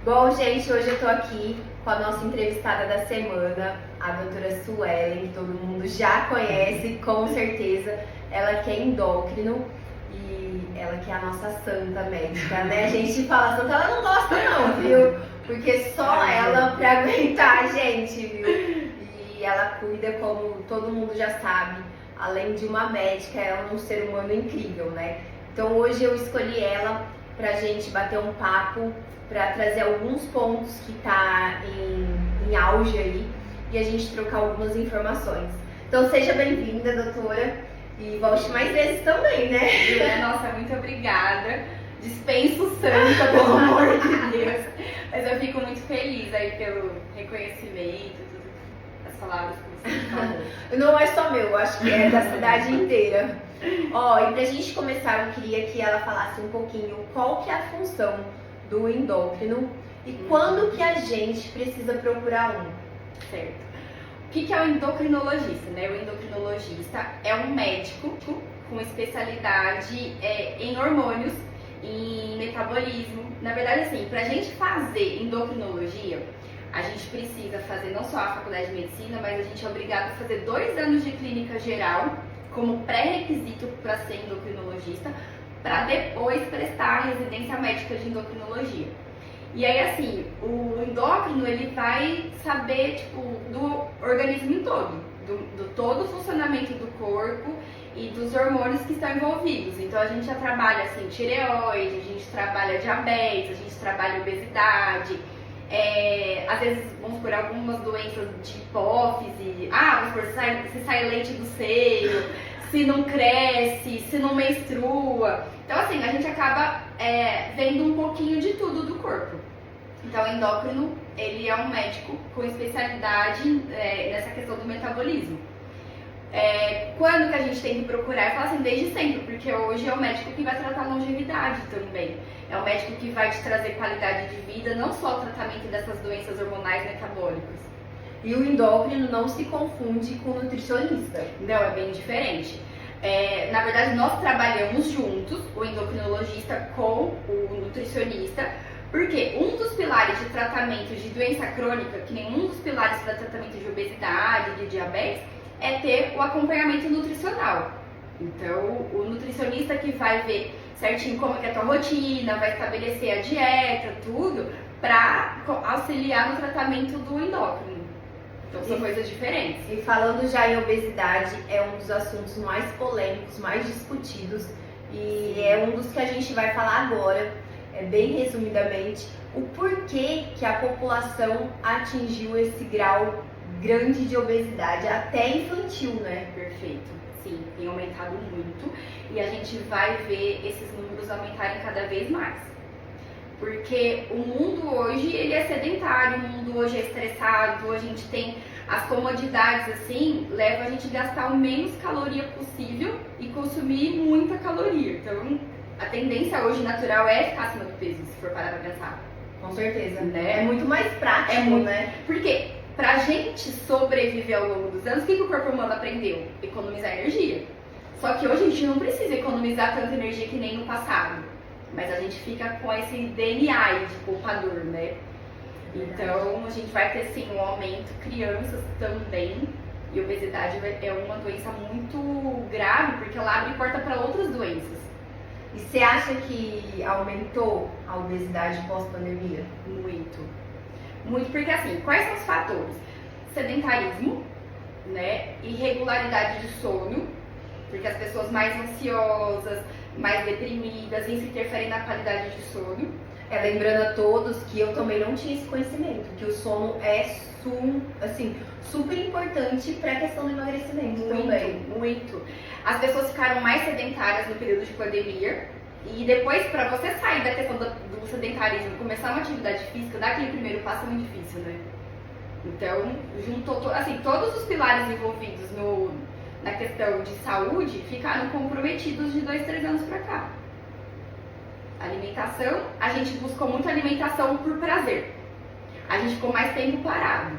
Bom, gente, hoje eu tô aqui com a nossa entrevistada da semana, a doutora Suelen, que todo mundo já conhece, com certeza. Ela que é endócrino e ela que é a nossa santa médica, né? A gente fala santa, ela não gosta não, viu? Porque só ela pra aguentar a gente, viu? E ela cuida, como todo mundo já sabe, além de uma médica, ela é um ser humano incrível, né? Então hoje eu escolhi ela pra gente bater um papo, pra trazer alguns pontos que tá em auge aí e a gente trocar algumas informações. Então seja bem-vinda, doutora, e volte mais vezes também, né? Nossa, muito obrigada. Dispenso santa, pelo amor de Deus. Mas eu fico muito feliz aí pelo reconhecimento, tudo, as palavras que você falou. Não é só meu, acho que é da cidade inteira. Ó, e pra gente começar, eu queria que ela falasse um pouquinho qual que é a função do endócrino e quando que a gente precisa procurar um. Certo. O que é o endocrinologista, né? O endocrinologista é um médico com especialidade em hormônios, em metabolismo. Na verdade, assim, pra gente fazer endocrinologia, a gente precisa fazer não só a faculdade de medicina, mas a gente é obrigado a fazer 2 anos de clínica geral como pré-requisito para ser endocrinologista, para depois prestar a residência médica de endocrinologia. E aí, assim, o endócrino, ele vai saber, tipo, do organismo em todo, do todo o funcionamento do corpo e dos hormônios que estão envolvidos. Então, a gente já trabalha, assim, tireoide, a gente trabalha diabetes, a gente trabalha obesidade, às vezes, vamos por algumas doenças de hipófise, vamos por se sai leite do seio, se não cresce, se não menstrua. Então, assim, a gente acaba vendo um pouquinho de tudo do corpo. Então, o endócrino, ele é um médico com especialidade nessa questão do metabolismo. Quando que a gente tem que procurar? Eu falo assim, desde sempre, porque hoje é o médico que vai tratar a longevidade também. É o médico que vai te trazer qualidade de vida, não só o tratamento dessas doenças hormonais metabólicas. E o endócrino não se confunde com o nutricionista. Não, é bem diferente. Na verdade, nós trabalhamos juntos, o endocrinologista com o nutricionista, porque um dos pilares de tratamento de doença crônica, que nenhum dos pilares para tratamento de obesidade, de diabetes, é ter o acompanhamento nutricional. Então, o nutricionista que vai ver certinho como é a tua rotina, vai estabelecer a dieta, tudo, para auxiliar no tratamento do endócrino. Então, são coisas diferentes. E falando já em obesidade, é um dos assuntos mais polêmicos, mais discutidos, e é um dos que a gente vai falar agora, bem resumidamente, o porquê que a população atingiu esse grau grande de obesidade, até infantil, né? Perfeito. Sim, tem aumentado muito e a gente vai ver esses números aumentarem cada vez mais. Porque o mundo hoje, ele é sedentário, o mundo hoje é estressado, a gente tem as comodidades assim, leva a gente a gastar o menos caloria possível e consumir muita caloria. Então, a tendência hoje natural é ficar acima do peso, se for parar pra pensar. Com certeza, né? É muito mais prático, né? Porque pra gente sobreviver ao longo dos anos, o que o corpo humano aprendeu? Economizar energia. Só que hoje a gente não precisa economizar tanta energia que nem no passado. Mas a gente fica com esse DNA aí de poupador, né? Então a gente vai ter sim um aumento, crianças também. E obesidade é uma doença muito grave, porque ela abre porta para outras doenças. E você acha que aumentou a obesidade pós-pandemia? Muito. Muito, porque assim, quais são os fatores? Sedentarismo, né? Irregularidade de sono, porque as pessoas mais ansiosas, mais deprimidas, isso interfere na qualidade de sono. Lembrando a todos que eu também não tinha esse conhecimento, que o sono é super importante para a questão do emagrecimento também. Muito. As pessoas ficaram mais sedentárias no período de pandemia e depois, para você sair da questão do sedentarismo e começar uma atividade física, dar aquele primeiro passo é muito difícil, né? Então, juntou assim, todos os pilares envolvidos na questão de saúde ficaram comprometidos de 2, 3 anos para cá. Alimentação, a gente buscou muito alimentação por prazer. A gente ficou mais tempo parado,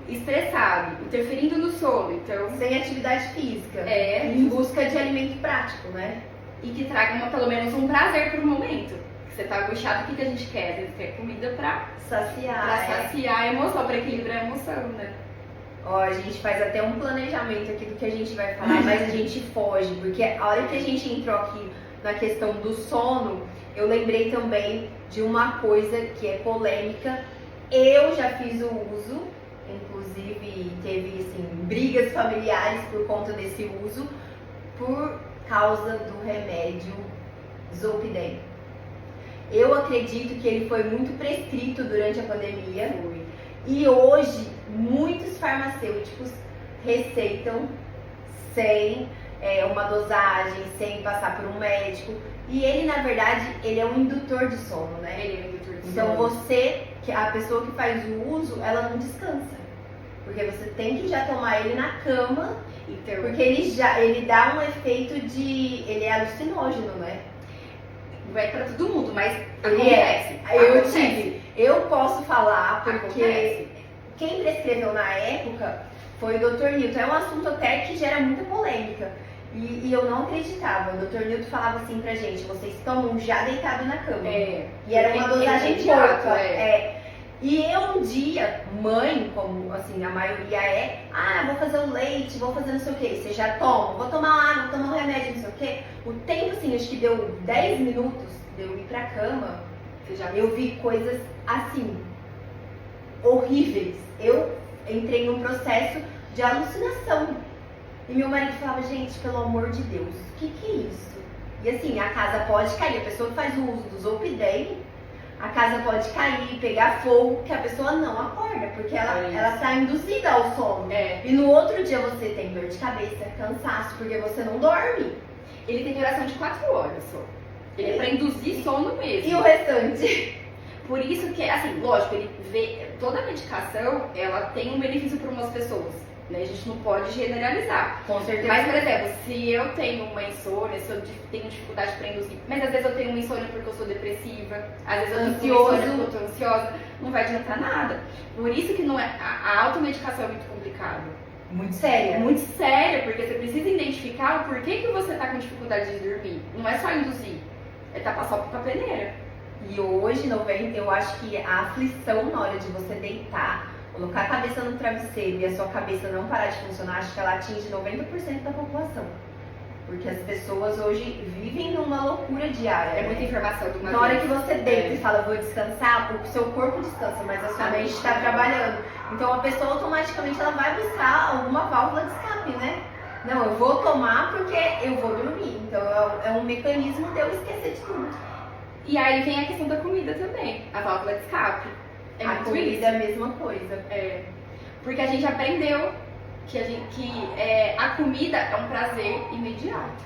estressado, interferindo no sono, então sem atividade física, em busca de alimento prático, né? E que traga pelo menos um prazer pro momento. Você tá angustiado, o que a gente quer? A gente quer comida pra Saciar. saciar a emoção, pra equilibrar a emoção, né? Ó, a gente faz até um planejamento aqui do que a gente vai falar, mas a gente foge, porque a hora que a gente entrou aqui na questão do sono, eu lembrei também de uma coisa que é polêmica. Eu já fiz o uso, inclusive teve assim, brigas familiares por conta desse uso, por causa do remédio Zolpidem. Eu acredito que ele foi muito prescrito durante a pandemia. E hoje, muitos farmacêuticos receitam sem uma dosagem, sem passar por um médico. E ele, na verdade, ele é um indutor de sono, né? Ele é um indutor de Então sono. a pessoa que faz o uso, ela não descansa. Porque você tem que já tomar ele na cama, Então, porque ele dá um efeito ele é alucinógeno, né? vai pra todo mundo, mas Ele acontece. Eu Acontece. tive. Eu posso falar porque Acontece. quem prescreveu na época foi o Dr. Newton. É um assunto até que gera muita polêmica. E eu não acreditava. O Dr. Newton falava assim pra gente, vocês tomam já deitado na cama. É. E era uma dosagem imediato, pouca. é. E eu um dia, mãe, como assim a maioria vou fazer o leite, vou fazer não sei o que, você já toma, vou tomar água, vou tomar um remédio, não sei o que. O tempo assim, acho que deu 10 minutos de eu ir pra cama, eu vi coisas assim, horríveis. Eu entrei num processo de alucinação. E meu marido falava, gente, pelo amor de Deus, o que é isso? E assim, a casa pode cair, a pessoa que faz o uso do Zolpidem, a casa pode cair, pegar fogo, que a pessoa não acorda, porque ela está induzida ao sono. É. E no outro dia você tem dor de cabeça, cansaço, porque você não dorme. Ele tem duração de 4 horas só. Ele é pra induzir sono mesmo. E o restante? Por isso que, assim, lógico, ele vê. Toda medicação, ela tem um benefício para umas pessoas. Né? A gente não pode generalizar. Com certeza. Mas, por exemplo, se eu tenho uma insônia, se eu tenho dificuldade para induzir, mas às vezes eu tenho uma insônia porque eu sou depressiva, às vezes eu tenho uma insônia porque eu tô ansiosa, não vai adiantar nada. Por isso que não é, a automedicação é muito complicado. Muito séria. É muito séria, porque você precisa identificar o porquê que você tá com dificuldade de dormir. Não é só induzir, é tapar só pra peneira. E hoje, eu acho que a aflição na hora de você deitar, colocar a cabeça no travesseiro e a sua cabeça não parar de funcionar, acho que ela atinge 90% da população. Porque as pessoas hoje vivem numa loucura diária. É muita informação de uma Na hora vez. que você deita e fala, vou descansar, o seu corpo descansa, mas a sua mente está trabalhando. Então a pessoa automaticamente ela vai buscar alguma válvula de escape, né? Não, eu vou tomar porque eu vou dormir. Então é um mecanismo de eu esquecer de tudo. E aí vem a questão da comida também, a válvula de escape. É A muito comida isso. é a mesma coisa. É, porque a gente aprendeu que a comida é um prazer imediato.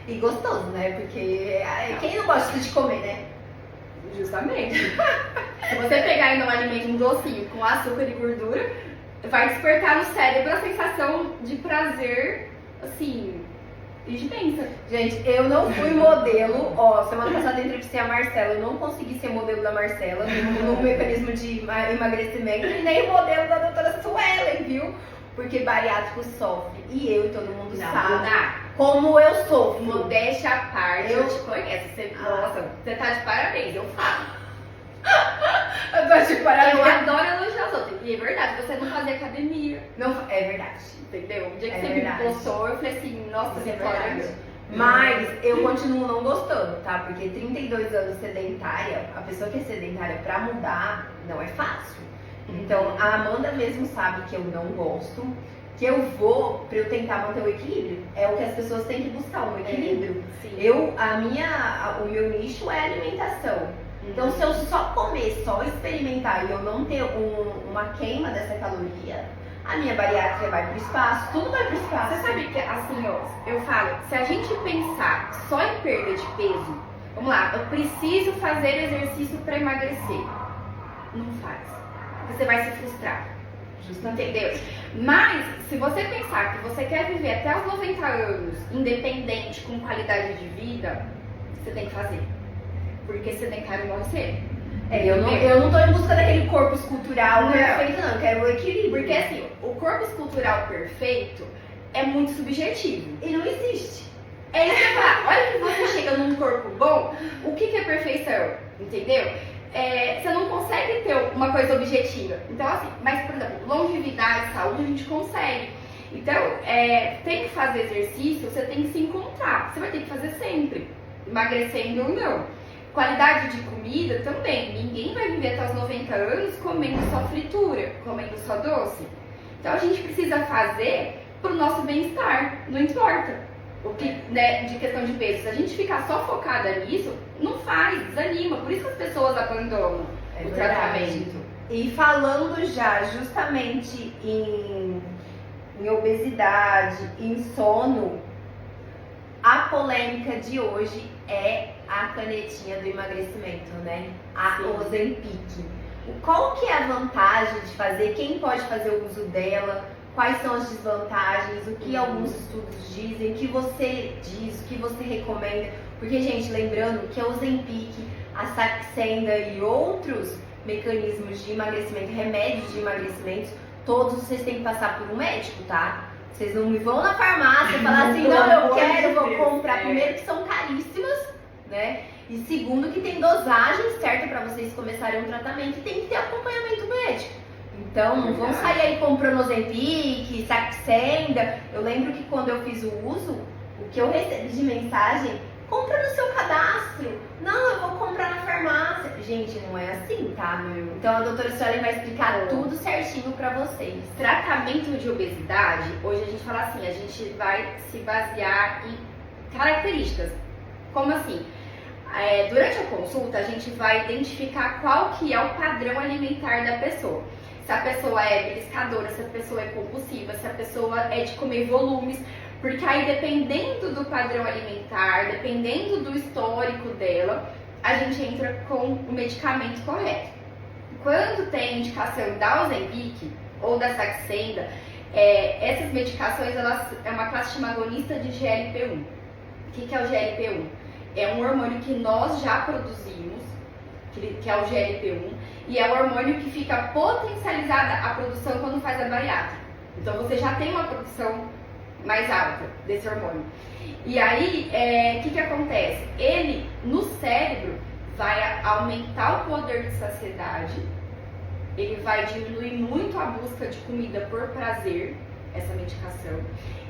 E gostoso, né? Porque quem não gosta de comer, né? Justamente. Se você pegar ainda um alimento, um docinho com açúcar e gordura, vai despertar no cérebro a sensação de prazer, assim, imensa. Gente, eu não fui modelo. Ó, semana passada eu entrevistei a Marcela. Eu não consegui ser modelo da Marcela no mecanismo de emagrecimento. E nem modelo da doutora Suelen, viu? Porque bariátrico sofre. E eu e todo mundo sabe como eu sofro. Modéstia à parte, eu Eu- te conheço. Nossa, você tá de parabéns, eu falo. Eu tô de Eu parabéns. adoro elogiar os outros. E é verdade, você não fazia academia, Não, é verdade. entendeu? O dia que É você verdade. me postou, eu falei assim, nossa, Isso é Vitória. verdade. Mas eu continuo não gostando, tá? Porque 32 anos sedentária, a pessoa que é sedentária pra mudar não é fácil. Então a Amanda mesmo sabe que eu não gosto, que eu vou pra eu tentar manter o equilíbrio. É o que as pessoas têm que buscar, um equilíbrio. Sim. O meu nicho é alimentação. Então se eu só comer, só experimentar e eu não ter uma queima dessa caloria, a minha bariátrica vai pro espaço, tudo vai pro espaço. Você sabe que, assim, ó, eu falo, se a gente pensar só em perda de peso, vamos lá, eu preciso fazer exercício pra emagrecer. Não faz. Você vai se frustrar. Entendeu? Mas, se você pensar que você quer viver até os 90 anos, independente, com qualidade de vida, você tem que fazer. Porque sedentário morre cedo. Eu não tô em busca daquele corpo escultural Não. perfeito, não. Eu quero o equilíbrio. Porque, assim, o corpo escultural perfeito é muito subjetivo. E não existe. É isso que eu falo. Olha que você chega num corpo bom, o que é perfeição? entendeu? Você não consegue ter uma coisa objetiva. Então, assim, mas, por exemplo, longevidade, saúde, a gente consegue. Então, tem que fazer exercício, você tem que se encontrar. Você vai ter que fazer sempre, emagrecendo ou não. Qualidade de comida também. Ninguém vai viver até os 90 anos comendo só fritura, comendo só doce. Então, a gente precisa fazer pro nosso bem-estar, não importa. O que, né, de questão de peso, se a gente ficar só focada nisso, não faz, desanima. Por isso que as pessoas abandonam o tratamento. E falando já justamente em obesidade, em sono, a polêmica de hoje é a canetinha do emagrecimento, né? A Ozempic. Qual que é a vantagem de fazer? Quem pode fazer o uso dela? Quais são as desvantagens? O que alguns estudos dizem? O que você diz? O que você recomenda? Porque, gente, lembrando que a Ozempic, a Saxenda e outros mecanismos de emagrecimento, remédios de emagrecimento, todos vocês têm que passar por um médico, tá? Vocês não me vão na farmácia e falar assim, não, eu quero, vou comprar. Primeiro que são caríssimas, né? E segundo que tem dosagem certa para vocês começarem um tratamento e tem que ter acompanhamento médico. Então, não vão sair aí comprando Ozempic, Saxenda. Eu lembro que quando eu fiz o uso, o que eu recebi de mensagem, compra no seu cadastro. Não, eu vou comprar na farmácia. Gente, não é assim, tá? Então a doutora Suelen vai explicar tudo certinho pra vocês. Tratamento de obesidade, hoje a gente fala assim, a gente vai se basear em características. Como assim? Durante a consulta, a gente vai identificar qual que é o padrão alimentar da pessoa. Se a pessoa é beliscadora, se a pessoa é compulsiva, se a pessoa é de comer volumes. Porque aí, dependendo do padrão alimentar, dependendo do histórico dela, a gente entra com o medicamento correto. Quando tem indicação da Ozempic ou da Saxenda, essas medicações, é uma classe chamada agonista de GLP-1. O que é o GLP-1? É um hormônio que nós já produzimos, que é o GLP-1, e é o hormônio que fica potencializada a produção quando faz a bariátrica. Então, você já tem uma produção mais alta desse hormônio. E aí, o que acontece? Ele, no cérebro, vai aumentar o poder de saciedade, ele vai diminuir muito a busca de comida por prazer, essa medicação,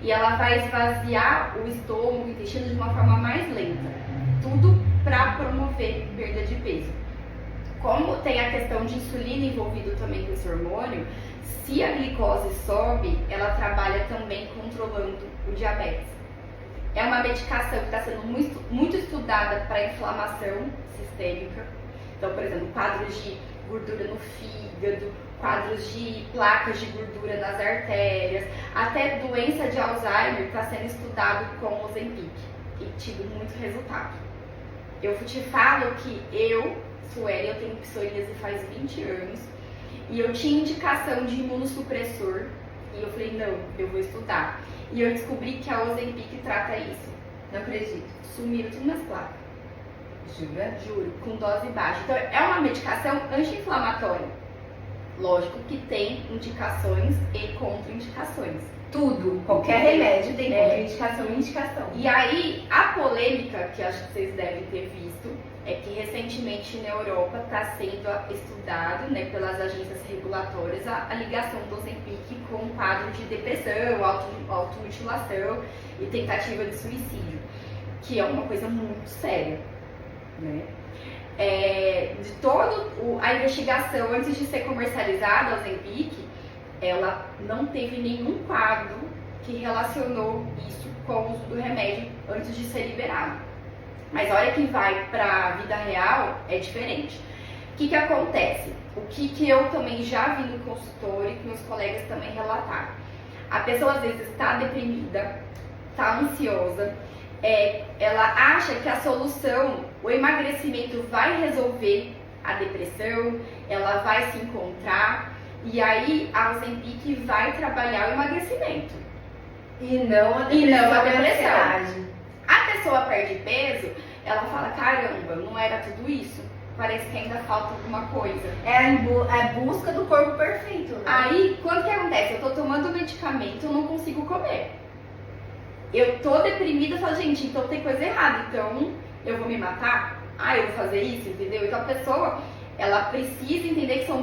e ela vai esvaziar o estômago, o intestino de uma forma mais lenta. Tudo para promover perda de peso. Como tem a questão de insulina envolvido também com esse hormônio, se a glicose sobe, ela trabalha também controlando o diabetes. É uma medicação que está sendo muito estudada para inflamação sistêmica. Então, por exemplo, quadros de gordura no fígado, quadros de placas de gordura nas artérias, até doença de Alzheimer está sendo estudado com Ozempic e tido muito resultado. Eu te falo que Sueli, eu tenho psoríase faz 20 anos, e eu tinha indicação de imunossupressor, e eu falei, não, eu vou estudar. E eu descobri que a Ozempic trata isso. Não acredito. Sumiram tudo nas placas. Jura? Juro, com dose baixa. Então, é uma medicação anti-inflamatória. Lógico que tem indicações e contraindicações. Tudo, qualquer remédio tem contraindicação e indicação. E aí, a polêmica, que acho que vocês devem ter visto, é que recentemente na Europa está sendo estudado, né, pelas agências regulatórias a ligação do Ozempic com um quadro de depressão, automutilação e tentativa de suicídio, que é uma coisa muito séria, né? De toda a investigação antes de ser comercializada, a Ozempic, ela não teve nenhum quadro que relacionou isso com o uso do remédio antes de ser liberado. Mas a hora que vai para a vida real é diferente. O que acontece? O que eu também já vi no consultório e que meus colegas também relataram. A pessoa às vezes está deprimida, está ansiosa, ela acha que a solução, o emagrecimento vai resolver a depressão, ela vai se encontrar, e aí a Ozempic vai trabalhar o emagrecimento. E não a depressão. A pessoa perde peso, ela fala, caramba, não era tudo isso? Parece que ainda falta alguma coisa. É a busca do corpo perfeito, né? Aí, quando que acontece? Eu tô tomando medicamento, eu não consigo comer. Eu tô deprimida, eu falo, gente, então tem coisa errada, então eu vou me matar? eu vou fazer isso, entendeu? Então a pessoa, ela precisa entender que são